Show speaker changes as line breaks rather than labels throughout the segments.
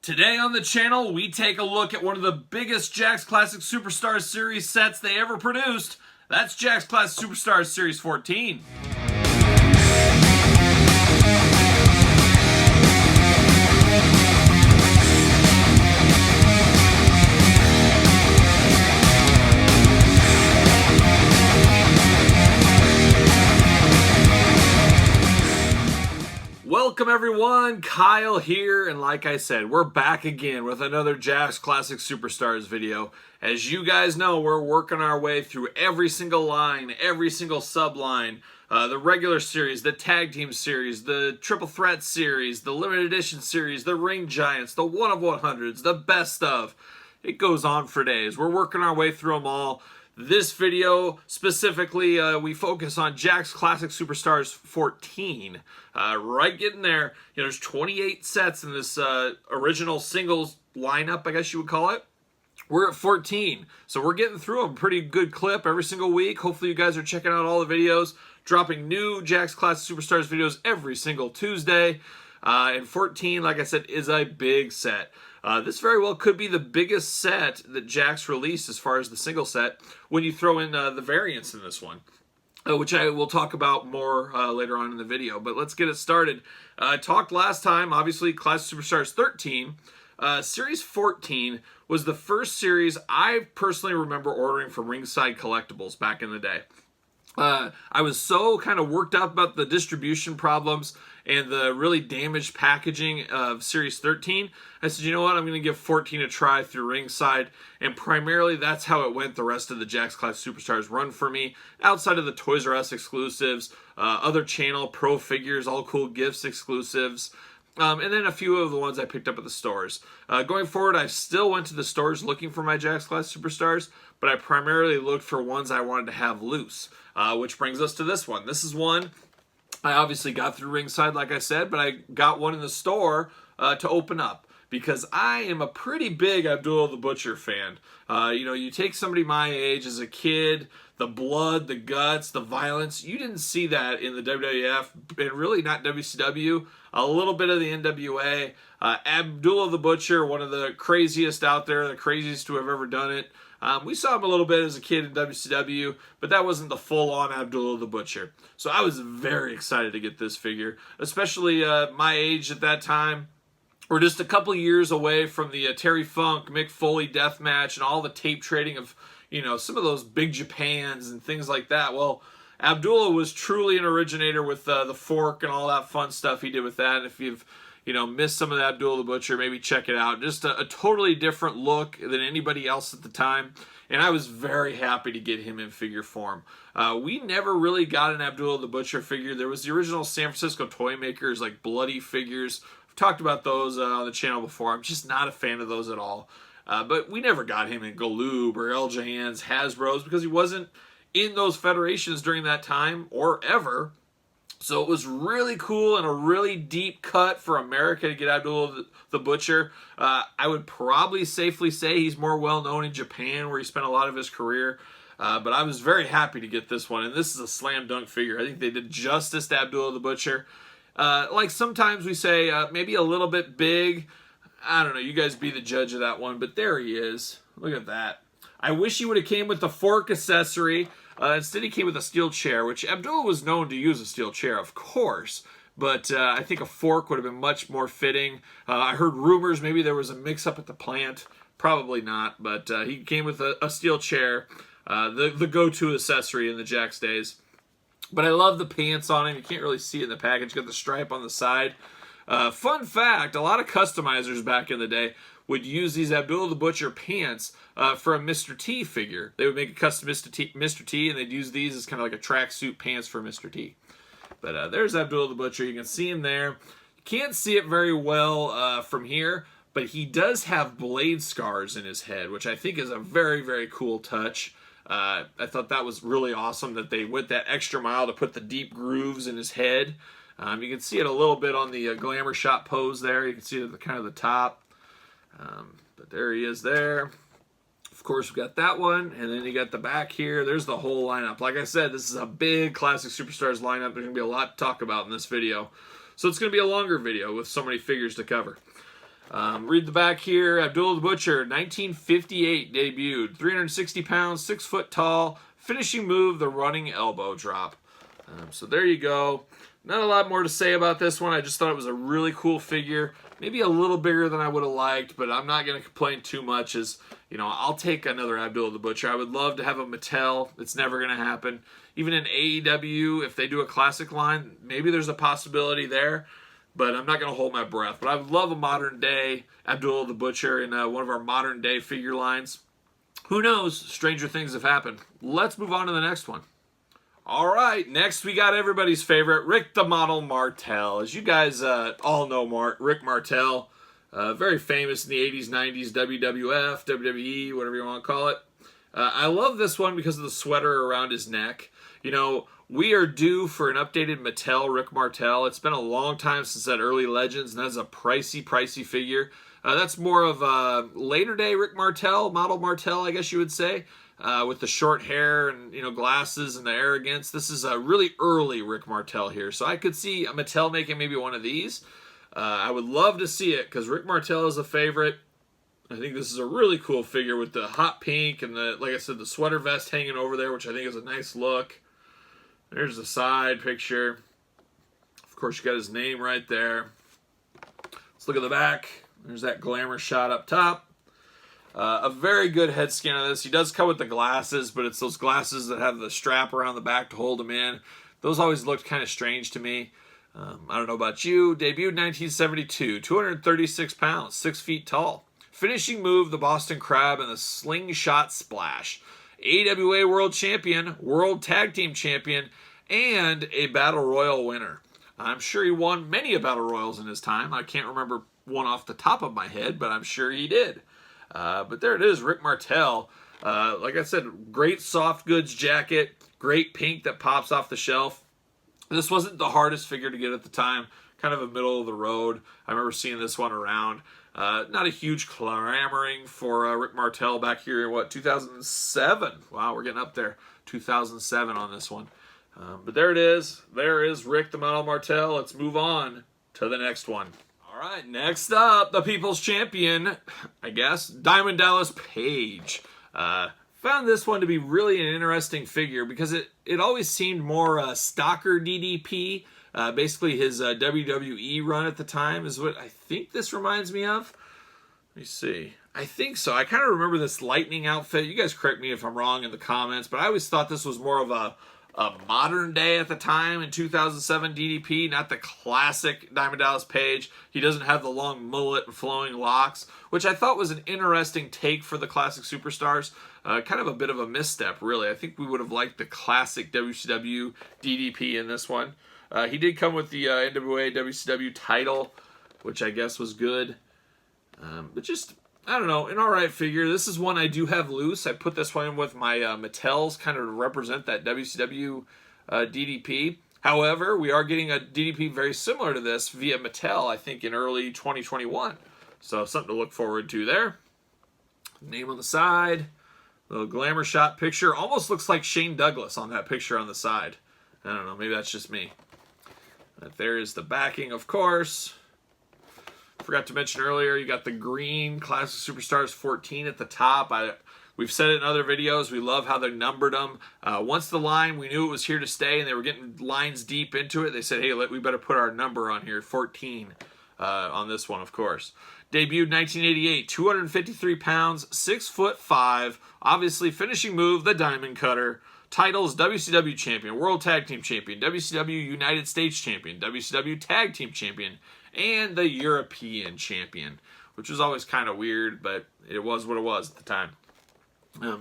Today on the channel, we take a look at one of the biggest Jakks Classic Superstars Series sets they ever produced. That's Jakks Classic Superstars Series 14. Welcome everyone, Kyle here, and like I said, we're back again with another Jakks Classic Superstars video. As you guys know, we're working our way through every single line, every single subline, the regular series, the tag team series, the triple threat series, the limited edition series, the ring giants, the 1 of 100s, the best of. It goes on for days. We're working our way through them all. This video, specifically, we focus on Jakks Classic Superstars 14. Right getting there. You know, there's 28 sets in this original singles lineup, I guess you would call it. We're at 14, so we're getting through a pretty good clip every single week. Hopefully you guys are checking out all the videos, dropping new Jakks Classic Superstars videos every single Tuesday. And 14, like I said, is a big set. This very well could be the biggest set that Jakks released as far as the single set when you throw in the variants in this one, which I will talk about more later on in the video. But let's get it started. I talked last time, obviously, Classic Superstars 13. Series 14 was the first series I personally remember ordering from Ringside Collectibles back in the day. I was so kind of worked up about the distribution problems and the really damaged packaging of Series 13. I said, you know what, I'm going to give 14 a try through Ringside, and primarily that's how it went the rest of the Jakks Classic Superstars run for me, outside of the Toys R Us exclusives, other channel Pro Figures, All Cool Gifts exclusives, and then a few of the ones I picked up at the stores. Going forward, I still went to the stores looking for my Jakks Classic Superstars, but I primarily looked for ones I wanted to have loose, which brings us to this one. This is one I obviously got through Ringside, like I said, but I got one in the store to open up because I am a pretty big Abdullah the Butcher fan. You know, you take somebody my age as a kid, the blood, the guts, the violence, you didn't see that in the WWF, and really not WCW, a little bit of the NWA. Abdullah the Butcher, one of the craziest out there, the craziest to have ever done it. We saw him a little bit as a kid in WCW, but that wasn't the full-on Abdullah the Butcher. So I was very excited to get this figure, especially my age at that time. We're just a couple years away from the Terry Funk, Mick Foley death match and all the tape trading of, you know, some of those big Japans and things like that. Well, Abdullah was truly an originator with the fork and all that fun stuff he did with that. And if you've missed some of that Abdullah the Butcher, maybe check it out. Just a totally different look than anybody else at the time, and I was very happy to get him in figure form. We never really got an Abdullah the Butcher figure. There was the original San Francisco Toy Makers, like bloody figures. I've talked about those on the channel before. I'm just not a fan of those at all. But we never got him in Galoob or LGNS, Hasbro's, because he wasn't in those federations during that time or ever. So it was really cool and a really deep cut for America to get Abdullah the Butcher. I would probably safely say he's more well known in Japan, where he spent a lot of his career. But I was very happy to get this one, and this is a slam dunk figure. I think they did justice to Abdullah the Butcher. Like sometimes we say maybe a little bit big. I don't know, you guys be the judge of that one, but there he is. Look at that. I wish he would have came with the fork accessory. Instead, he came with a steel chair, which Abdullah was known to use a steel chair, of course. But I think a fork would have been much more fitting. I heard rumors maybe there was a mix-up at the plant. Probably not, but he came with a steel chair, the go-to accessory in the Jakks days. But I love the pants on him. You can't really see it in the package. Got the stripe on the side. Fun fact, a lot of customizers back in the day would use these Abdullah the Butcher pants for a Mr. T figure. They would make a custom Mr. T, and they'd use these as kind of like a tracksuit pants for Mr. T. But there's Abdullah the Butcher. You can see him there. You can't see it very well from here, but he does have blade scars in his head, which I think is a very, very cool touch. I thought that was really awesome that they went that extra mile to put the deep grooves in his head. You can see it a little bit on the glamour shot pose there. You can see it at the kind of the top. But there he is there. Of course, we got that one, and then you got the back here. There's the whole lineup. Like I said, this is a big Classic Superstars lineup. There's going to be a lot to talk about in this video. So it's going to be a longer video with so many figures to cover. Read the back here. Abdullah the Butcher, 1958 debuted. 360 pounds, 6 foot tall. Finishing move, the running elbow drop. So there you go. Not a lot more to say about this one. I just thought it was a really cool figure. Maybe a little bigger than I would have liked, but I'm not going to complain too much as, you know, I'll take another Abdullah the Butcher. I would love to have a Mattel. It's never going to happen. Even in AEW, if they do a classic line, maybe there's a possibility there, but I'm not going to hold my breath. But I would love a modern day Abdullah the Butcher in one of our modern day figure lines. Who knows? Stranger things have happened. Let's move on to the next one. All right, next we got everybody's favorite, Rick the Model Martel. As you guys all know, Rick Martel, very famous in the 80s, 90s, WWF, WWE, whatever you want to call it. I love this one because of the sweater around his neck. You know, we are due for an updated Mattel Rick Martel. It's been a long time since that early Legends, and that's a pricey figure. That's more of a later day Rick Martel, Model Martel, I guess you would say. With the short hair and, you know, glasses and the arrogance. This is a really early Rick Martel here. So I could see a Mattel making maybe one of these. I would love to see it because Rick Martel is a favorite. I think this is a really cool figure with the hot pink and the, like I said, the sweater vest hanging over there, which I think is a nice look. There's the side picture. Of course, you got his name right there. Let's look at the back. There's that glamour shot up top. A very good head scan of this. He does come with the glasses, but it's those glasses that have the strap around the back to hold him in. Those always looked kind of strange to me. I don't know about you. Debuted 1972, 236 pounds, 6 feet tall. Finishing move, the Boston Crab and the Slingshot Splash. AWA World Champion, World Tag Team Champion, and a Battle Royal winner. I'm sure he won many a Battle Royals in his time. I can't remember one off the top of my head, but I'm sure he did. But there it is, Rick Martel. Like I said, great soft goods jacket, great pink that pops off the shelf. This wasn't the hardest figure to get at the time, kind of a middle of the road. I remember seeing this one around. Not a huge clamoring for Rick Martel back here in, what, 2007? Wow, we're getting up there. 2007 on this one. But there it is. There is Rick the Model Martel. Let's move on to the next one. All right, next up, the People's Champion, I guess, Diamond Dallas Page. Found this one to be really an interesting figure because it always seemed more stalker DDP. Basically, his WWE run at the time is what I think this reminds me of. Let me see. I think so. I kind of remember this lightning outfit. You guys correct me if I'm wrong in the comments, but I always thought this was more of a modern day at the time in 2007 DDP, not the classic Diamond Dallas Page. He doesn't have the long mullet and flowing locks, which I thought was an interesting take for the classic superstars. Kind of a bit of a misstep, really. I think we would have liked the classic WCW DDP in this one. He did come with the NWA WCW title, which I guess was good. But just, I don't know, an alright figure. This is one I do have loose. I put this one in with my Mattels, kind of to represent that WCW DDP. However, we are getting a DDP very similar to this via Mattel, I think, in early 2021. So something to look forward to there. Name on the side. Little glamour shot picture. Almost looks like Shane Douglas on that picture on the side. I don't know, maybe that's just me. But there is the backing, of course. Forgot to mention earlier, you got the green Classic Superstars 14 at the top. We've said it in other videos. We love how they numbered them. Once the line, we knew it was here to stay, and they were getting lines deep into it. They said, hey, we better put our number on here, 14, on this one, of course. Debuted 1988, 253 pounds, 6'5". Obviously, finishing move, the Diamond Cutter. Titles, WCW Champion, World Tag Team Champion, WCW United States Champion, WCW Tag Team Champion, and the European Champion, which was always kind of weird, but it was what it was at the time.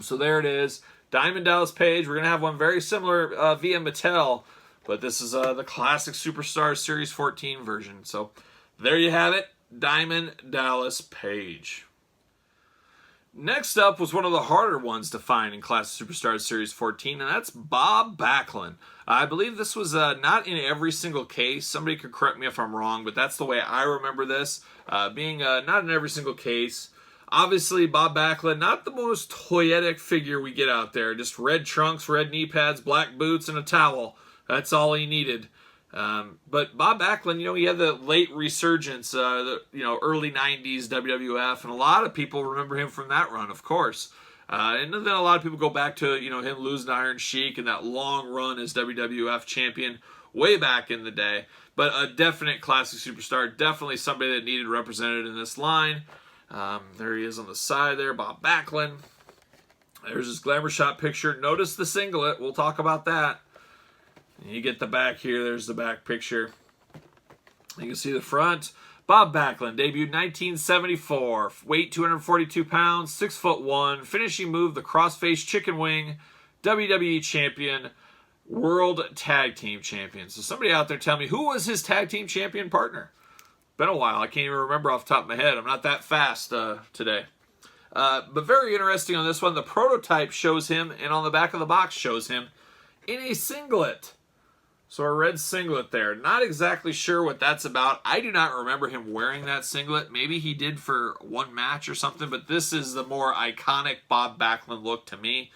So there it is. Diamond Dallas Page. We're going to have one very similar via Mattel, but this is the Classic Superstars Series 14 version. So there you have it. Diamond Dallas Page. Next up was one of the harder ones to find in Classic Superstars Series 14, and that's Bob Backlund. I believe this was not in every single case. Somebody could correct me if I'm wrong, but that's the way I remember this, being not in every single case. Obviously, Bob Backlund, not the most toyetic figure we get out there. Just red trunks, red knee pads, black boots, and a towel. That's all he needed. But Bob Backlund, he had the late resurgence, early 90s WWF, and a lot of people remember him from that run, of course. And then a lot of people go back to, him losing to Iron Sheik and that long run as WWF champion way back in the day. But a definite classic superstar, definitely somebody that needed represented in this line. There he is on the side there, Bob Backlund. There's his glamour shot picture. Notice the singlet. We'll talk about that. You get the back here. There's the back picture. You can see the front. Bob Backlund debuted 1974. Weight 242 pounds, 6'1". Finishing move, the crossface chicken wing. WWE champion. World Tag Team Champion. So somebody out there tell me, who was his Tag Team Champion partner? Been a while. I can't even remember off the top of my head. I'm not that fast today. But very interesting on this one. The prototype shows him, and on the back of the box shows him in a singlet. So a red singlet there. Not exactly sure what that's about. I do not remember him wearing that singlet. Maybe he did for one match or something, but this is the more iconic Bob Backlund look to me.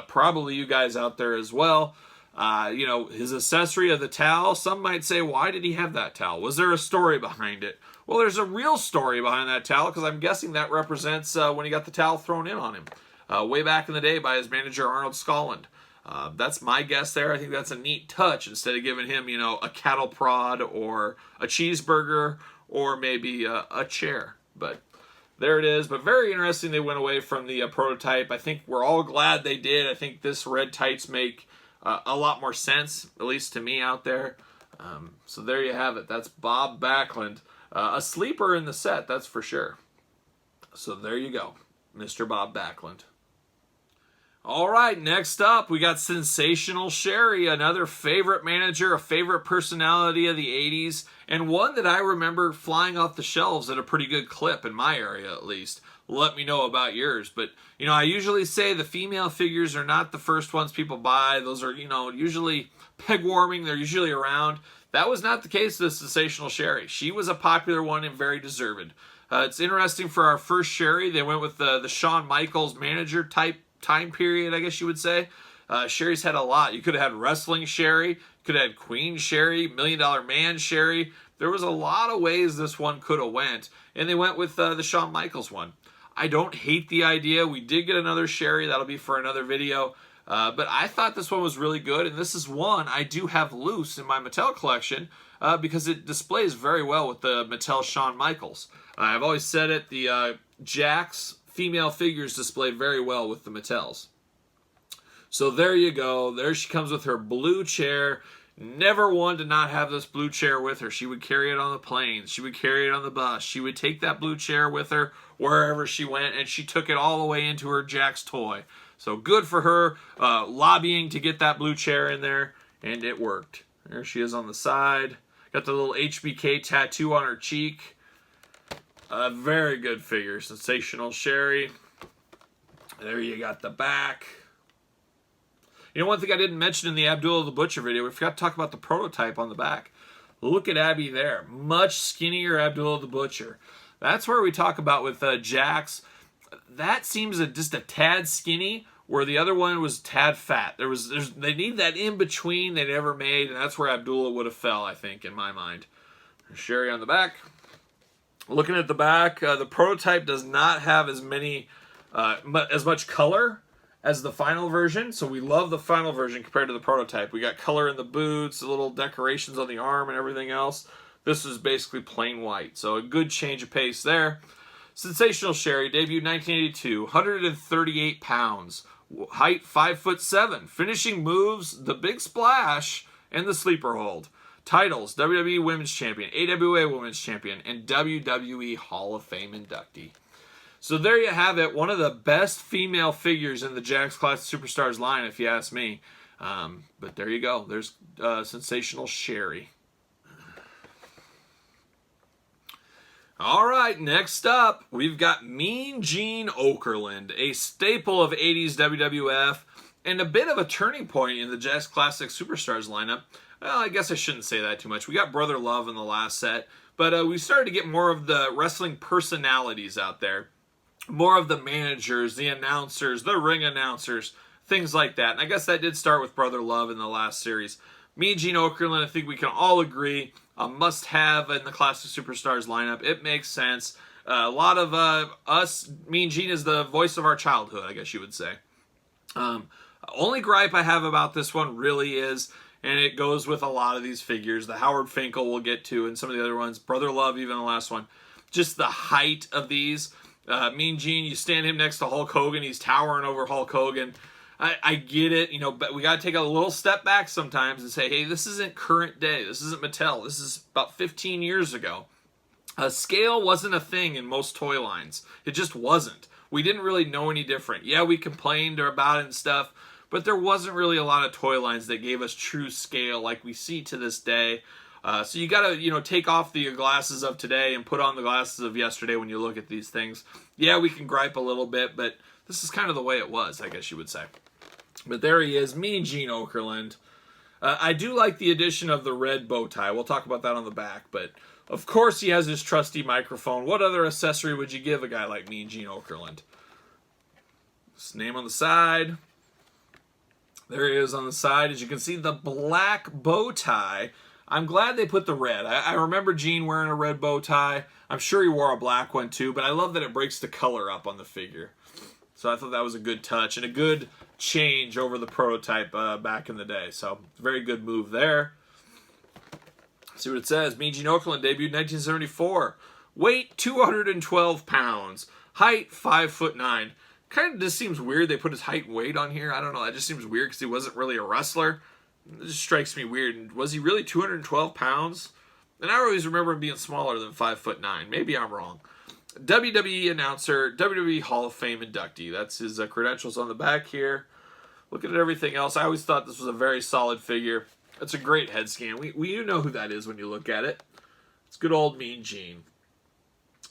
Probably you guys out there as well. His accessory of the towel, some might say, why did he have that towel? Was there a story behind it? Well, there's a real story behind that towel, because I'm guessing that represents when he got the towel thrown in on him way back in the day by his manager, Arnold Skolland. That's my guess there. I think that's a neat touch, instead of giving him, a cattle prod or a cheeseburger or maybe a chair. But there it is. But very interesting they went away from the prototype. I think we're all glad they did. I think this red tights make a lot more sense, at least to me out there. So there you have it. That's Bob Backlund. A sleeper in the set, that's for sure. So there you go, Mr. Bob Backlund. All right, next up, we got Sensational Sherry, another favorite manager, a favorite personality of the 80s, and one that I remember flying off the shelves at a pretty good clip in my area, at least. Let me know about yours. But, I usually say the female figures are not the first ones people buy. Those are, usually peg warming. They're usually around. That was not the case with Sensational Sherry. She was a popular one and very deserved. It's interesting, for our first Sherry, they went with the Shawn Michaels manager type time period, I guess you would say. Sherry's had a lot. You could have had Wrestling Sherry, you could have had Queen Sherry, $1 Million Man Sherry. There was a lot of ways this one could have went, and they went with the Shawn Michaels one. I don't hate the idea. We did get another Sherry. That'll be for another video. But I thought this one was really good, and this is one I do have loose in my Mattel collection because it displays very well with the Mattel Shawn Michaels. I've always said it, the Jakks female figures display very well with the Mattels. So there you go. There she comes with her blue chair. Never one to not have this blue chair with her. She would carry it on the planes. She would carry it on the bus. She would take that blue chair with her wherever she went, and she took it all the way into her Jakks toy. So good for her, lobbying to get that blue chair in there, and it worked. There she is on the side. Got the little HBK tattoo on her cheek. A very good figure, Sensational Sherry. There you got the back. One thing I didn't mention in the Abdullah the Butcher video, we forgot to talk about the prototype on the back. Look at Abby there. Much skinnier Abdullah the Butcher. That's where we talk about with Jakks. That seems just a tad skinny, where the other one was tad fat. They need that in between they never made, and that's where Abdullah would have fell, I think, in my mind. Sherry on the back. Looking at the back, the prototype does not have as much color as the final version, so we love the final version compared to the prototype. We got color in the boots, the little decorations on the arm, and everything else. This is basically plain white, so a good change of pace there. Sensational Sherry debuted 1982, 138 pounds, height 5'7", finishing moves, the big splash, and the sleeper hold. Titles, WWE Women's Champion, AWA Women's Champion, and WWE Hall of Fame inductee. So there you have it. One of the best female figures in the Jakks Classic Superstars line, if you ask me. But there you go. There's Sensational Sherry. All right, next up, we've got Mean Gene Okerlund, a staple of 80s WWF, and a bit of a turning point in the Jakks Classic Superstars lineup. Well, I guess I shouldn't say that too much. We got Brother Love in the last set, but we started to get more of the wrestling personalities out there. More of the managers, the announcers, the ring announcers, things like that. And I guess that did start with Brother Love in the last series. Mean Gene Okerlund, I think we can all agree, a must-have in the Classic Superstars lineup. It makes sense. A lot of us, Mean Gene is the voice of our childhood, I guess you would say. Only gripe I have about this one really is, and it goes with a lot of these figures, the Howard Finkel we'll get to, and some of the other ones, Brother Love, even the last one, just the height of these. Mean Gene, you stand him next to Hulk Hogan, he's towering over Hulk Hogan. I get it, you know, but we got to take a little step back sometimes and say, hey, this isn't current day. This isn't Mattel. This is about 15 years ago. Scale wasn't a thing in most toy lines. It just wasn't. We didn't really know any different. Yeah, we complained about it and stuff, but there wasn't really a lot of toy lines that gave us true scale like we see to this day. So you got to, you know, take off the glasses of today and put on the glasses of yesterday when you look at these things. Yeah, we can gripe a little bit, but this is kind of the way it was, I guess you would say. But there he is, Mean Gene Okerlund. I do like the addition of the red bow tie. We'll talk about that on the back, but of course he has his trusty microphone. What other accessory would you give a guy like Mean Gene Okerlund? His name on the side. There he is on the side. As you can see, the black bow tie. I'm glad they put the red. I remember Gene wearing a red bow tie. I'm sure he wore a black one too, but I love that it breaks the color up on the figure. So I thought that was a good touch and a good change over the prototype back in the day. So very good move there. See what it says. Mean Gene Okerlund debuted 1974. Weight 212 pounds. Height 5'9". Kind of just seems weird they put his height and weight on here. I don't know. That just seems weird because he wasn't really a wrestler. It just strikes me weird. Was he really 212 pounds? And I always remember him being smaller than 5'9". Maybe I'm wrong. WWE announcer, WWE Hall of Fame inductee. That's his credentials on the back here. Looking at everything else, I always thought this was a very solid figure. It's a great head scan. You know who that is when you look at it. It's good old Mean Gene.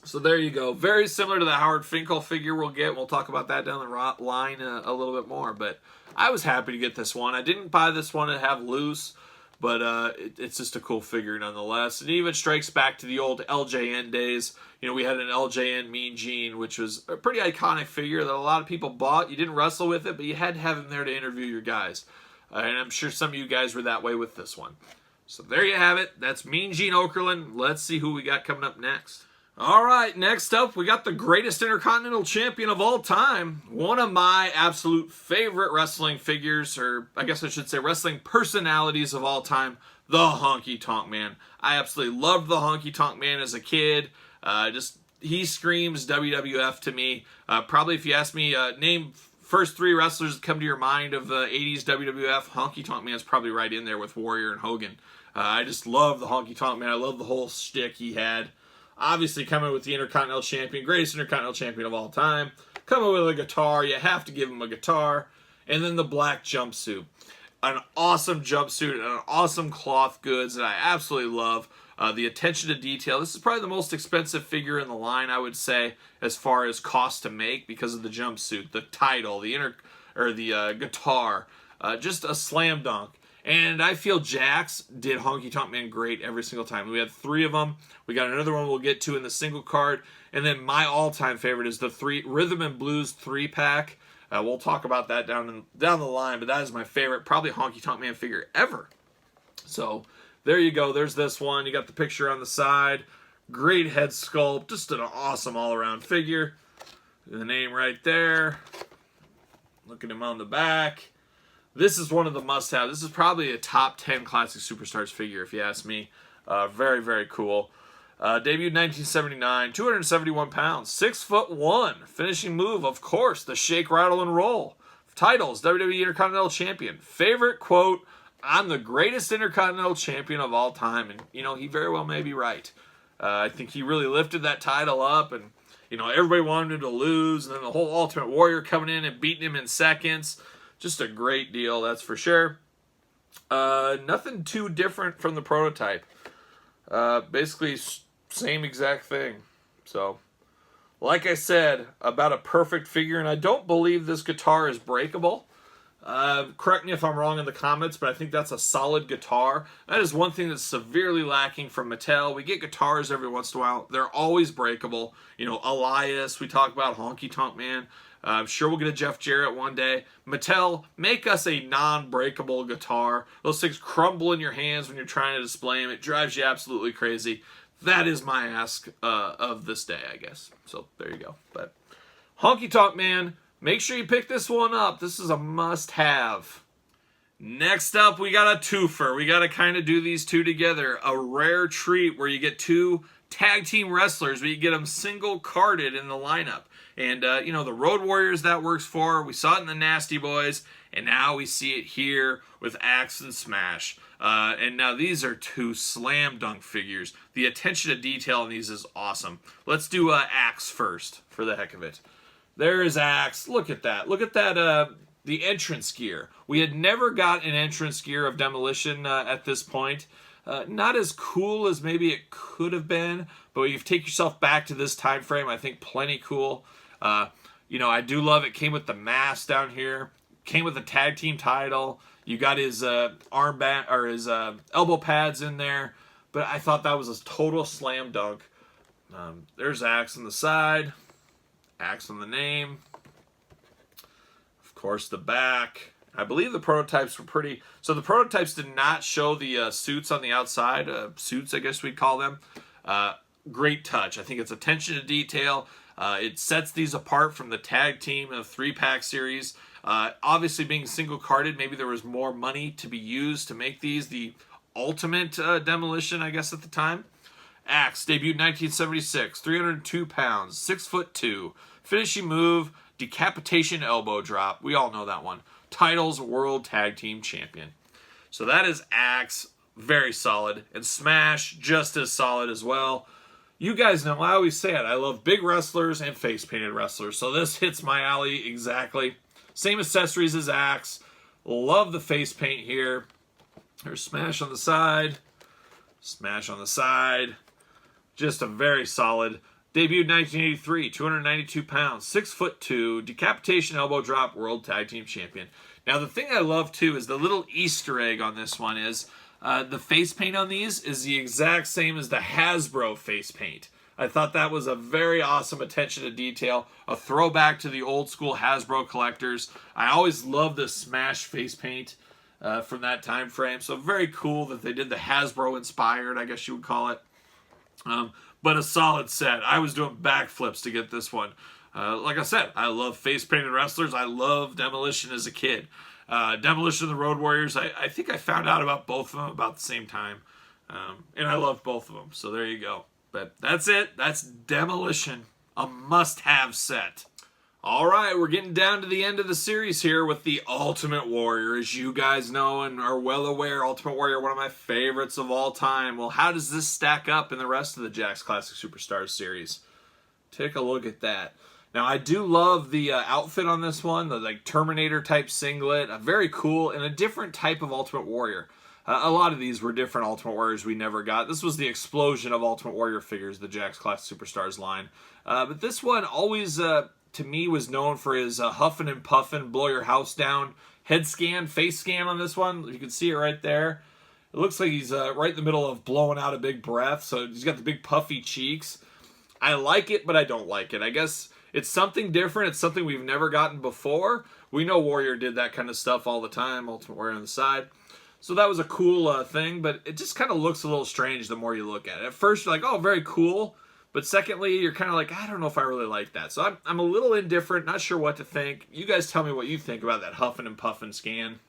So there you go. Very similar to the Howard Finkel figure we'll get. We'll talk about that down the line a little bit more. But I was happy to get this one. I didn't buy this one to have loose, but it's just a cool figure nonetheless. It even strikes back to the old LJN days. You know, we had an LJN Mean Gene, which was a pretty iconic figure that a lot of people bought. You didn't wrestle with it, but you had to have him there to interview your guys. And I'm sure some of you guys were that way with this one. So there you have it. That's Mean Gene Okerlund. Let's see who we got coming up next. All right, next up, we got the greatest Intercontinental Champion of all time. One of my absolute favorite wrestling figures, or I guess I should say wrestling personalities of all time, the Honky Tonk Man. I absolutely loved the Honky Tonk Man as a kid. He screams WWF to me. Probably if you ask me, name first three wrestlers that come to your mind of the 80s WWF, Honky Tonk Man is probably right in there with Warrior and Hogan. I just love the Honky Tonk Man. I love the whole shtick he had. Obviously coming with the Intercontinental Champion, greatest Intercontinental Champion of all time. Coming with a guitar, you have to give him a guitar. And then the black jumpsuit. An awesome jumpsuit and an awesome cloth goods that I absolutely love. The attention to detail. This is probably the most expensive figure in the line, I would say, as far as cost to make because of the jumpsuit, the title, the guitar. Just a slam dunk. And I feel Jakks did Honky Tonk Man great every single time. We had three of them. We got another one we'll get to in the single card. And then my all-time favorite is the Rhythm and Blues 3-pack. We'll talk about that down the line, but that is my favorite, probably Honky Tonk Man figure ever. So there you go. There's this one. You got the picture on the side. Great head sculpt. Just an awesome all-around figure. The name right there. Look at him on the back. This is one of the must-have. This is probably a top 10 Classic Superstars figure, if you ask me. Very, very cool. Debuted 1979, 271 pounds, 6'1". Finishing move, of course, the shake, rattle, and roll. Titles, WWE Intercontinental Champion. Favorite quote, I'm the greatest Intercontinental Champion of all time. And, you know, he very well may be right. I think he really lifted that title up, and, you know, everybody wanted him to lose, and then the whole Ultimate Warrior coming in and beating him in seconds. Just a great deal, that's for sure. Nothing too different from the prototype. Basically, same exact thing. So, like I said, about a perfect figure, and I don't believe this guitar is breakable. Correct me if I'm wrong in the comments, but I think that's a solid guitar. That is one thing that's severely lacking from Mattel. We get guitars every once in a while. They're always breakable. You know, Elias, we talk about Honky Tonk Man. I'm sure we'll get a Jeff Jarrett one day. Mattel, make us a non-breakable guitar. Those things crumble in your hands when you're trying to display them. It drives you absolutely crazy. That is my ask of this day, I guess. So there you go. But Honky Tonk Man, make sure you pick this one up. This is a must-have. Next up, we got a twofer. We got to kind of do these two together. A rare treat where you get two tag team wrestlers, but you get them single-carded in the lineup. And, you know, the Road Warriors that works for. We saw it in the Nasty Boys, and now we see it here with Axe and Smash. And now these are two slam dunk figures. The attention to detail in these is awesome. Let's do Axe first, for the heck of it. There is Axe. Look at that. Look at that, the entrance gear. We had never got an entrance gear of Demolition at this point. Not as cool as maybe it could have been, but if you take yourself back to this time frame, I think plenty cool. You know, I do love it. Came with the mask down here. Came with the tag team title. You got his armband or his elbow pads in there. But I thought that was a total slam dunk. There's Axe on the side. Axe on the name. Of course, the back. I believe the prototypes were pretty... So the prototypes did not show the suits on the outside. Suits, I guess we'd call them. Great touch. I think it's attention to detail. It sets these apart from the tag team and the 3-pack series. Obviously, being single-carded, maybe there was more money to be used to make these the ultimate Demolition, I guess, at the time. Axe, debuted 1976, 302 pounds, 6'2". Finishing move, decapitation elbow drop. We all know that one. Titles, World Tag Team Champion. So that is Axe, very solid. And Smash, just as solid as well. You guys know, I always say it, I love big wrestlers and face-painted wrestlers. So this hits my alley exactly. Same accessories as Axe. Love the face paint here. There's Smash on the side. Smash on the side. Just a very solid. Debuted 1983, 292 pounds, 6'2", decapitation elbow drop, World Tag Team Champion. Now the thing I love too is the little Easter egg on this one is the face paint on these is the exact same as the Hasbro face paint. I thought that was a very awesome attention to detail, a throwback to the old school Hasbro collectors. I always loved the Smash face paint from that time frame, so very cool that they did the Hasbro inspired, I guess you would call it. But a solid set. I was doing backflips to get this one. Like I said, I love face-painted wrestlers. I love Demolition as a kid. Demolition and the Road Warriors, I think I found out about both of them about the same time. And I love both of them. So there you go. But that's it. That's Demolition. A must-have set. All right, we're getting down to the end of the series here with the Ultimate Warrior. As you guys know and are well aware, Ultimate Warrior, one of my favorites of all time. Well, how does this stack up in the rest of the Jakks Classic Superstars series? Take a look at that. Now, I do love the outfit on this one, the like Terminator-type singlet. Very cool, and a different type of Ultimate Warrior. A lot of these were different Ultimate Warriors we never got. This was the explosion of Ultimate Warrior figures, the Jakks Classic Superstars line. But this one always... to me, was known for his huffing and puffing, blow your house down head scan, face scan on this one. You can see it right there. It looks like he's right in the middle of blowing out a big breath, so he's got the big puffy cheeks. I like it, but I don't like it. I guess it's something different. It's something we've never gotten before. We know Warrior did that kind of stuff all the time, Ultimate Warrior on the side. So that was a cool thing, but it just kind of looks a little strange the more you look at it. At first, you're like, oh, very cool. But secondly, you're kind of like, I don't know if I really like that. So I'm a little indifferent, not sure what to think. You guys tell me what you think about that huffing and puffing scan.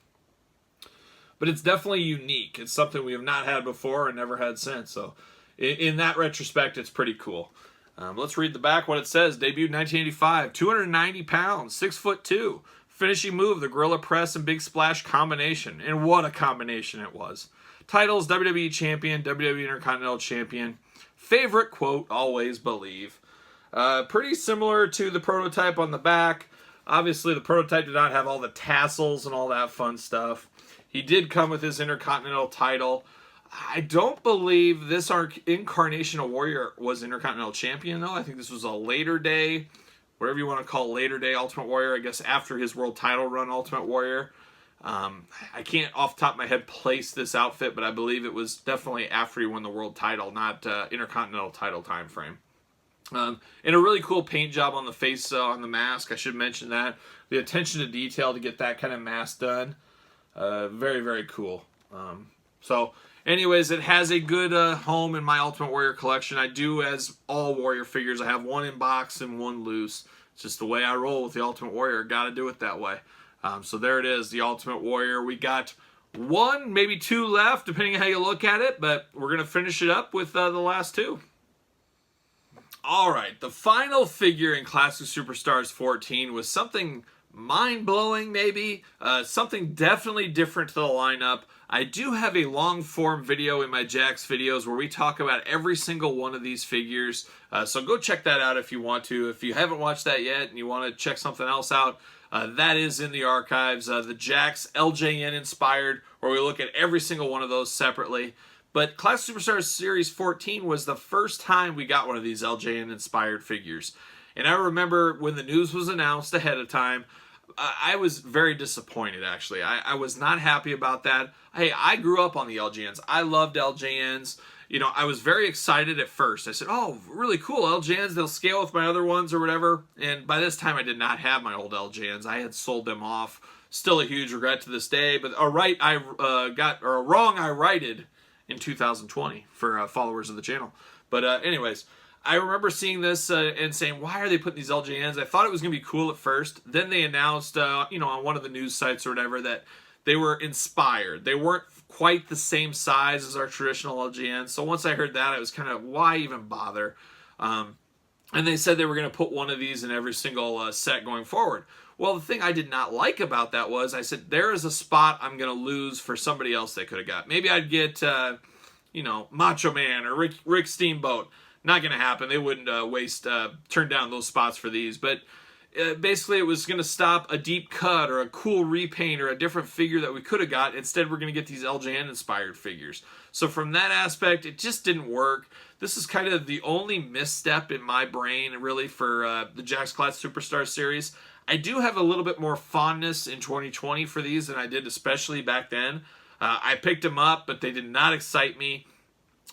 But it's definitely unique. It's something we have not had before and never had since. So in that retrospect, it's pretty cool. Let's read the back, what it says. Debuted 1985, 290 pounds, 6'2". Finishing move, the Gorilla Press and Big Splash combination. And what a combination it was. Titles, WWE Champion, WWE Intercontinental Champion. Favorite quote, always believe. Pretty similar to the prototype on the back. Obviously, the prototype did not have all the tassels and all that fun stuff. He did come with his Intercontinental title. I don't believe this incarnation of Warrior was Intercontinental Champion, though. I think this was a later day, whatever you want to call later day Ultimate Warrior, I guess after his world title run Ultimate Warrior. I can't off the top of my head place this outfit, but I believe it was definitely after he won the world title, not Intercontinental title time frame. And a really cool paint job on the face, on the mask. I should mention that. The attention to detail to get that kind of mask done. Very, very cool. So, anyways, it has a good home in my Ultimate Warrior collection. I do, as all Warrior figures, I have one in box and one loose. It's just the way I roll with the Ultimate Warrior. Got to do it that way. So there it is, the Ultimate Warrior. We got one, maybe two left, depending on how you look at it, but we're going to finish it up with the last two. All right, the final figure in Classic Superstars 14 was something mind-blowing, maybe. Something definitely different to the lineup. I do have a long-form video in my Jakks videos where we talk about every single one of these figures. So go check that out if you want to. If you haven't watched that yet and you want to check something else out, that is in the archives. The Jakks LJN inspired, where we look at every single one of those separately. But Classic Superstars Series 14 was the first time we got one of these LJN-inspired figures. And I remember when the news was announced ahead of time, I was very disappointed, actually. I was not happy about that. Hey, I grew up on the LJNs. I loved LJNs. You know, I was very excited at first. I said, oh, really cool, LJNs. They'll scale with my other ones or whatever. And by this time, I did not have my old LJNs. I had sold them off. Still a huge regret to this day. But a wrong I righted in 2020 for followers of the channel. But anyways, I remember seeing this and saying, why are they putting these LJNs? I thought it was going to be cool at first. Then they announced, you know, on one of the news sites or whatever, that they were inspired. They weren't quite the same size as our traditional LJNs. So once I heard that, I was kind of, why even bother? And they said they were going to put one of these in every single set going forward. Well, the thing I did not like about that was, I said, there is a spot I'm going to lose for somebody else they could have got. Maybe I'd get, you know, Macho Man or Rick Steamboat. Not going to happen. They wouldn't turn down those spots for these. But basically, it was going to stop a deep cut or a cool repaint or a different figure that we could have got. Instead, we're going to get these LJN-inspired figures. So from that aspect, it just didn't work. This is kind of the only misstep in my brain, really, for the Jakks Classic Superstar series. I do have a little bit more fondness in 2020 for these than I did, especially back then. I picked them up, but they did not excite me.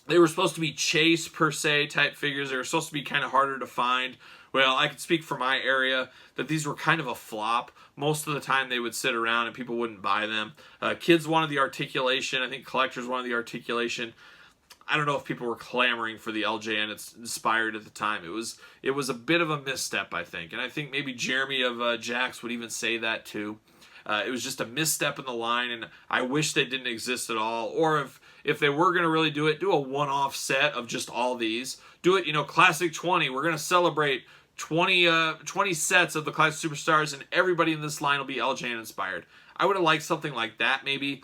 They were supposed to be chase, per se, type figures. They were supposed to be kind of harder to find. Well, I could speak for my area that these were kind of a flop. Most of the time they would sit around and people wouldn't buy them. Kids wanted the articulation. I think collectors wanted the articulation. I don't know if people were clamoring for the LJN inspired at the time. It was a bit of a misstep, I think. And I think maybe Jeremy of Jakks would even say that too. It was just a misstep in the line, and I wish they didn't exist at all. Or if they were going to really do it, do a one-off set of just all these. Do it, you know, Classic 20. We're going to celebrate 20 sets of the Classic Superstars, and everybody in this line will be LJN inspired. I would have liked something like that, maybe.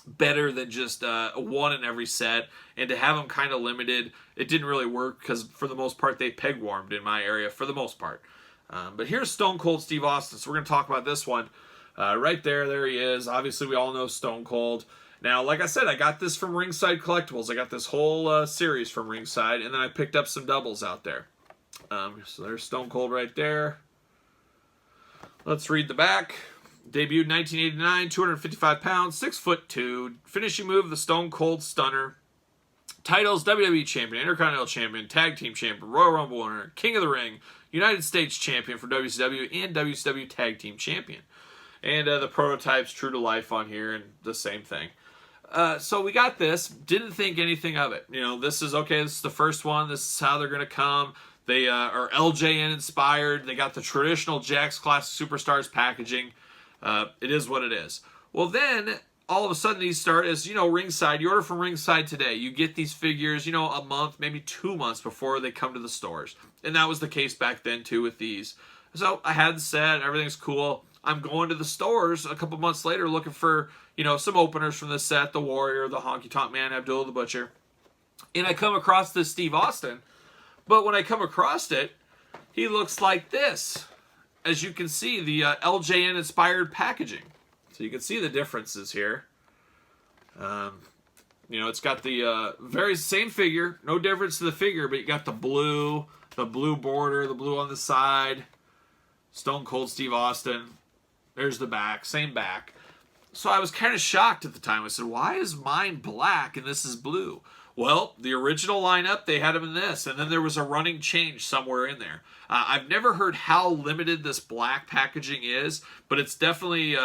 Better than just one in every set, and to have them kind of limited, it didn't really work because for the most part they peg warmed in my area for the most part. But here's Stone Cold Steve Austin, so we're going to talk about this one. Right there he is. Obviously we all know Stone Cold. Now, like I said, I got this from Ringside Collectibles. I got this whole series from Ringside, and then I picked up some doubles out there. So there's Stone Cold right there. Let's read the back. Debuted 1989, 255 pounds, 6'2". Finishing move, the Stone Cold Stunner. Titles, WWE Champion, Intercontinental Champion, Tag Team Champion, Royal Rumble winner, King of the Ring, United States Champion for WCW, and WCW Tag Team Champion. And the prototype's true to life on here, and the same thing. So we got this. Didn't think anything of it. You know, this is okay. This is the first one. This is how they're going to come. They are LJN inspired. They got the traditional Jakks Classic Superstars packaging. It is what it is. Well, then all of a sudden these start as, you know, Ringside. You order from Ringside today. You get these figures, you know, a month, maybe 2 months before they come to the stores. And that was the case back then too with these. So I had the set. Everything's cool. I'm going to the stores a couple months later looking for, you know, some openers from the set, the Warrior, the Honky Tonk Man, Abdullah the Butcher. And I come across this Steve Austin. But when I come across it, he looks like this. As you can see, the LJN inspired packaging. So you can see the differences here. You know, it's got the very same figure. No difference to the figure, but you got the blue border, the blue on the side. Stone Cold Steve Austin. There's the back, same back. So I was kind of shocked at the time. I said, why is mine black and this is blue? Well, the original lineup, they had them in this, and then there was a running change somewhere in there. I've never heard how limited this black packaging is, but it's definitely,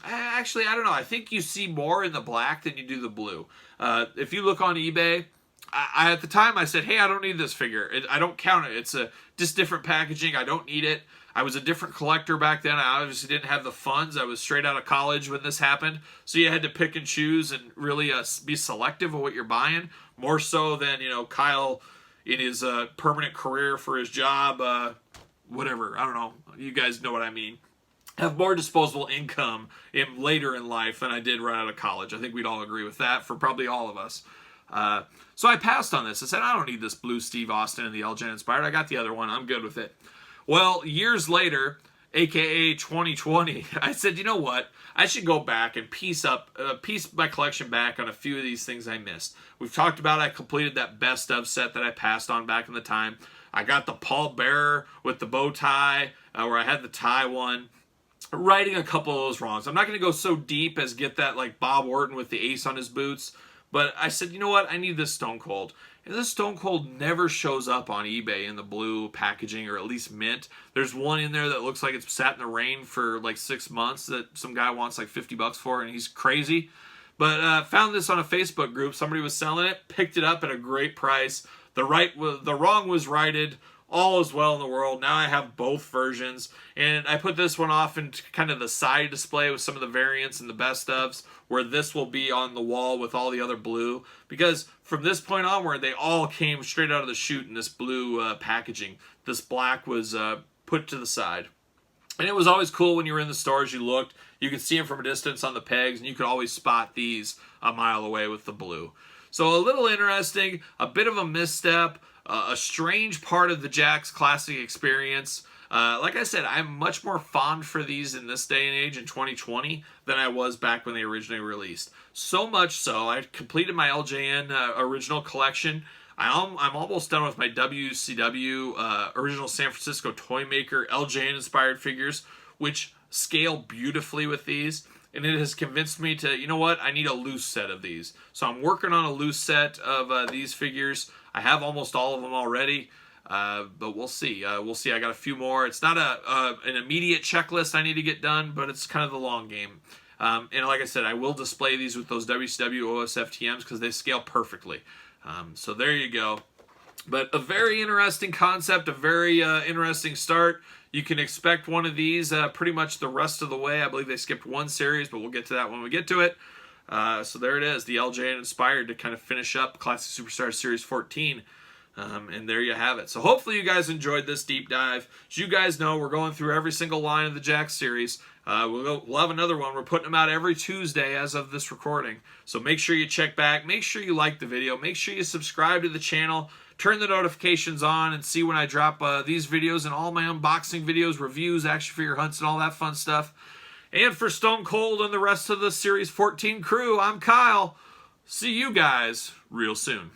actually, I don't know. I think you see more in the black than you do the blue. If you look on eBay, at the time I said, hey, I don't need this figure. I don't count it. It's just different packaging. I don't need it. I was a different collector back then. I obviously didn't have the funds. I was straight out of college when this happened. So you had to pick and choose and really be selective of what you're buying. More so than, Kyle in his permanent career for his job. Whatever. I don't know. You guys know what I mean. Have more disposable income later in life than I did right out of college. I think we'd all agree with that for probably all of us. So I passed on this. I said, I don't need this blue Steve Austin and the LGN inspired. I got the other one. I'm good with it. Well, years later, aka 2020, I said, you know what? I should go back and piece my collection back on a few of these things I missed. We've talked about I completed that best of set that I passed on back in the time. I got the Paul Bearer with the bow tie, where I had the tie one. Righting a couple of those wrongs. I'm not going to go so deep as get that like Bob Orton with the ace on his boots. But I said, you know what? I need this Stone Cold. And this Stone Cold never shows up on eBay in the blue packaging, or at least mint. There's one in there that looks like it's sat in the rain for like 6 months that some guy wants like $50 for, and he's crazy. But found this on a Facebook group. Somebody was selling it, picked it up at a great price. The wrong was righted. All is well in the world. Now I have both versions. And I put this one off in kind of the side display with some of the variants and the best ofs, where this will be on the wall with all the other blue. Because from this point onward, they all came straight out of the chute in this blue packaging. This black was put to the side. And it was always cool when you were in the stores, you looked, you could see them from a distance on the pegs, and you could always spot these a mile away with the blue. So a little interesting, a bit of a misstep, a strange part of the Jakks Classic experience. Like I said, I'm much more fond for these in this day and age in 2020 than I was back when they originally released. So much so, I completed my LJN original collection. I'm almost done with my WCW original San Francisco Toy Maker LJN inspired figures, which scale beautifully with these. And it has convinced me to, you know what, I need a loose set of these. So I'm working on a loose set of these figures. I have almost all of them already, but we'll see. We'll see. I got a few more. It's not an immediate checklist I need to get done, but it's kind of the long game. And like I said, I will display these with those WCW OSFTMs because they scale perfectly. So there you go. But a very interesting concept, a very interesting start. You can expect one of these pretty much the rest of the way. I believe they skipped one series, but we'll get to that when we get to it. So there it is, the LJN Inspired to kind of finish up Classic Superstar Series 14. And there you have it. So hopefully you guys enjoyed this deep dive. As you guys know, we're going through every single line of the Jakks series. We'll have another one. We're putting them out every Tuesday as of this recording. So make sure you check back. Make sure you like the video. Make sure you subscribe to the channel. Turn the notifications on and see when I drop these videos and all my unboxing videos, reviews, action figure hunts, and all that fun stuff. And for Stone Cold and the rest of the Series 14 crew, I'm Kyle. See you guys real soon.